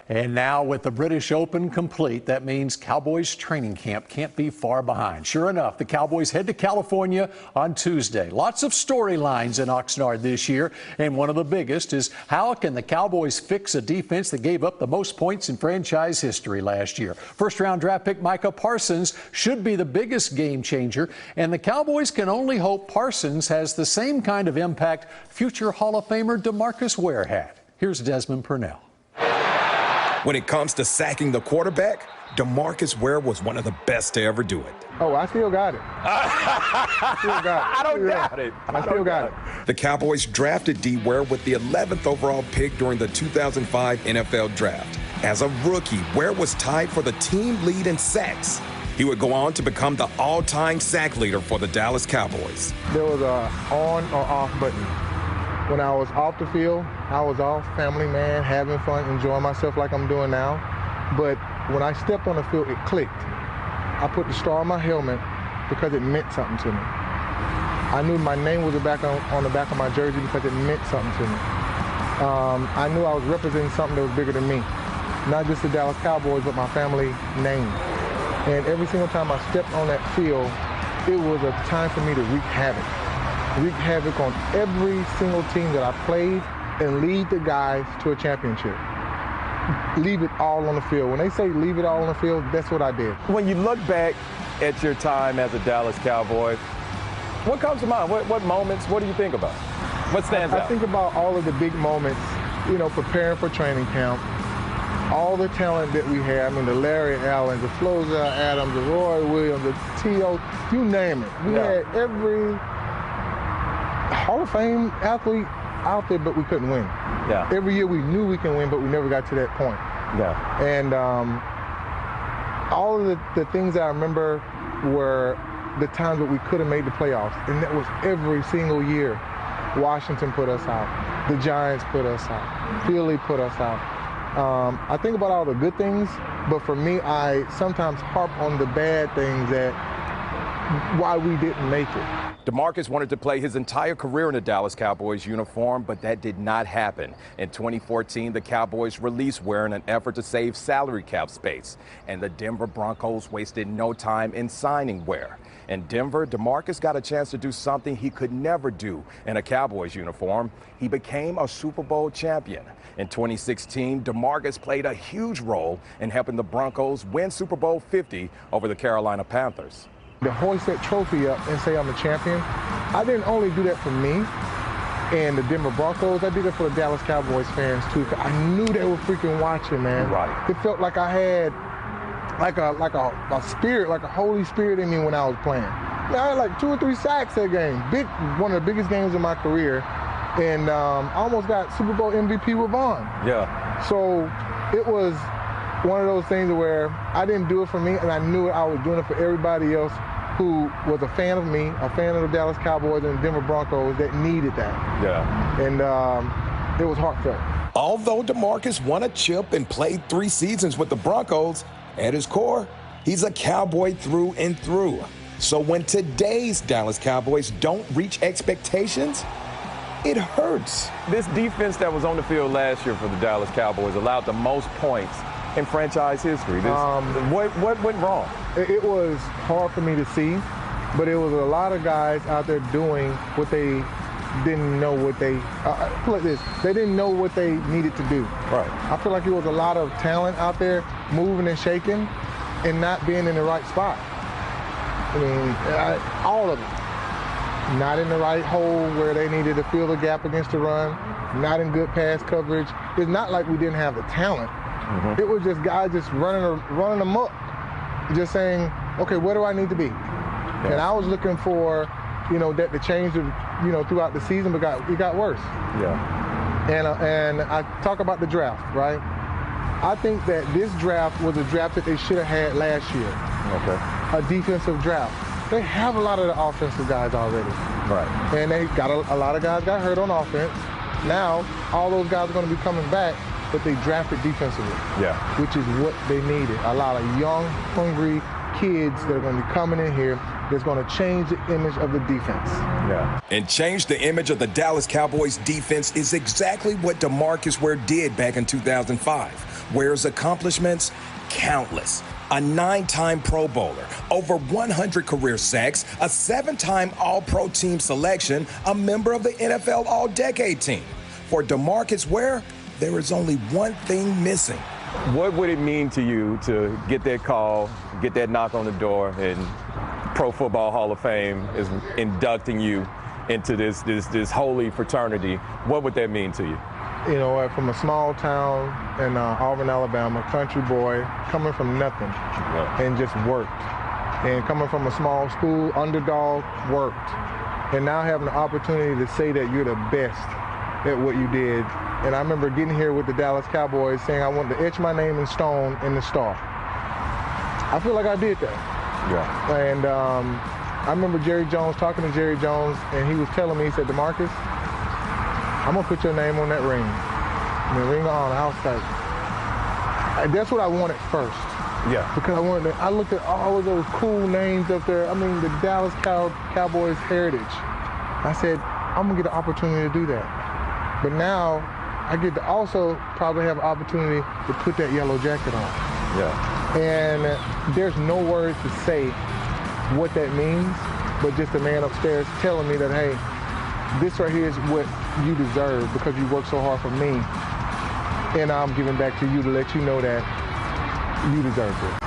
And now with the British Open complete, that means Cowboys training camp can't be far behind. Sure enough, the Cowboys head to California on Tuesday. Lots of storylines in Oxnard this year, and one of the biggest is how can the Cowboys fix a defense that gave up the most points in franchise history last year? First-round draft pick Micah Parsons should be the biggest game changer, and the Cowboys can only hope Parsons has the same kind of impact future Hall of Famer DeMarcus Ware had. Here's Desmond Purnell. When it comes to sacking the quarterback, DeMarcus Ware was one of the best to ever do it. Oh, I still got it. I still got it. I don't doubt it. I still got it. The Cowboys drafted D. Ware with the 11th overall pick during the 2005 NFL Draft. As a rookie, Ware was tied for the team lead in sacks. He would go on to become the all-time sack leader for the Dallas Cowboys. There was a on or off button. When I was off the field, I was off, family man, having fun, enjoying myself like I'm doing now. But when I stepped on the field, it clicked. I put the star on my helmet because it meant something to me. I knew my name was on the back of my jersey because it meant something to me. I knew I was representing something that was bigger than me. Not just the Dallas Cowboys, but my family name. And every single time I stepped on that field, it was a time for me to wreak havoc. Wreak havoc on every single team that I played and lead the guys to a championship. Leave it all on the field. When they say leave it all on the field, that's what I did. When you look back at your time as a Dallas Cowboy, what comes to mind? What moments, what do you think about? What stands out? I think about all of the big moments, you know, preparing for training camp, all the talent that we had. I mean, the Larry Allens, the Flozell Adams, the Roy Williams, the T.O., you name it. We had every Hall of Fame athlete out there, but we couldn't win. Yeah. Every year we knew we can win, but we never got to that point. Yeah. And all of the things that I remember were the times that we could have made the playoffs, and that was every single year. Washington put us out. The Giants put us out. Philly put us out. I think about all the good things, but for me, I sometimes harp on the bad things that why we didn't make it. DeMarcus wanted to play his entire career in a Dallas Cowboys uniform, but that did not happen. In 2014, the Cowboys released Ware in an effort to save salary cap space, and the Denver Broncos wasted no time in signing Ware. In Denver, DeMarcus got a chance to do something he could never do in a Cowboys uniform. He became a Super Bowl champion. In 2016, DeMarcus played a huge role in helping the Broncos win Super Bowl 50 over the Carolina Panthers. To hoist that trophy up and say I'm a champion, I didn't only do that for me and the Denver Broncos, I did it for the Dallas Cowboys fans too. I knew they were freaking watching, man. Right. It felt like I had like a spirit, like a Holy Spirit in me when I was playing. I had like 2 or 3 sacks that game. One of the biggest games of my career. And I almost got Super Bowl MVP with Vaughn. Yeah. So it was one of those things where I didn't do it for me, and I knew I was doing it for everybody else who was a fan of me, a fan of the Dallas Cowboys and the Denver Broncos that needed that. Yeah. And it was heartfelt. Although DeMarcus won a chip and played 3 seasons with the Broncos, at his core, he's a Cowboy through and through. So when today's Dallas Cowboys don't reach expectations, it hurts. This defense that was on the field last year for the Dallas Cowboys allowed the most points in franchise history. What went wrong? It was hard for me to see, but it was a lot of guys out there doing what they didn't know what they, like this, they didn't know what they needed to do. Right. I feel like it was a lot of talent out there moving and shaking and not being in the right spot. I mean, all of it. Not in the right hole where they needed to fill the gap against the run, not in good pass coverage. It's not like we didn't have the talent. Mm-hmm. It was just guys just running amok, just saying, okay, where do I need to be? Yeah. And I was looking for, you know, that to change, you know, throughout the season, but it got worse. Yeah. And I talk about the draft, right? I think that this draft was a draft that they should have had last year. Okay. A defensive draft. They have a lot of the offensive guys already. Right. And they got a lot of guys got hurt on offense. Now, all those guys are going to be coming back, but they drafted defensively. Yeah. Which is what they needed. A lot of young, hungry kids that are going to be coming in here that's going to change the image of the defense. Yeah. And change the image of the Dallas Cowboys defense is exactly what DeMarcus Ware did back in 2005. Ware's accomplishments, countless. A 9-time Pro Bowler, over 100 career sacks, a 7-time All-Pro team selection, a member of the NFL All-Decade team. For DeMarcus Ware, there is only one thing missing. What would it mean to you to get that call, get that knock on the door, and Pro Football Hall of Fame is inducting you into this holy fraternity? What would that mean to you? You know, from a small town in Auburn, Alabama, country boy, coming from nothing, and just worked. And coming from a small school, underdog, worked. And now having the opportunity to say that you're the best at what you did. And I remember getting here with the Dallas Cowboys saying I wanted to etch my name in stone in the star. I feel like I did that. Yeah. And I remember talking to Jerry Jones, and he was telling me, he said, DeMarcus, I'm gonna put your name on that ring. The ring of honor. I was like, that's what I wanted first. Yeah. Because I looked at all of those cool names up there. I mean, the Dallas Cowboys heritage. I said, I'm gonna get an opportunity to do that. But now, I get to also probably have an opportunity to put that yellow jacket on. Yeah. And there's no words to say what that means, but just the man upstairs telling me that, hey, this right here is what you deserve because you worked so hard for me. And I'm giving back to you to let you know that you deserve it.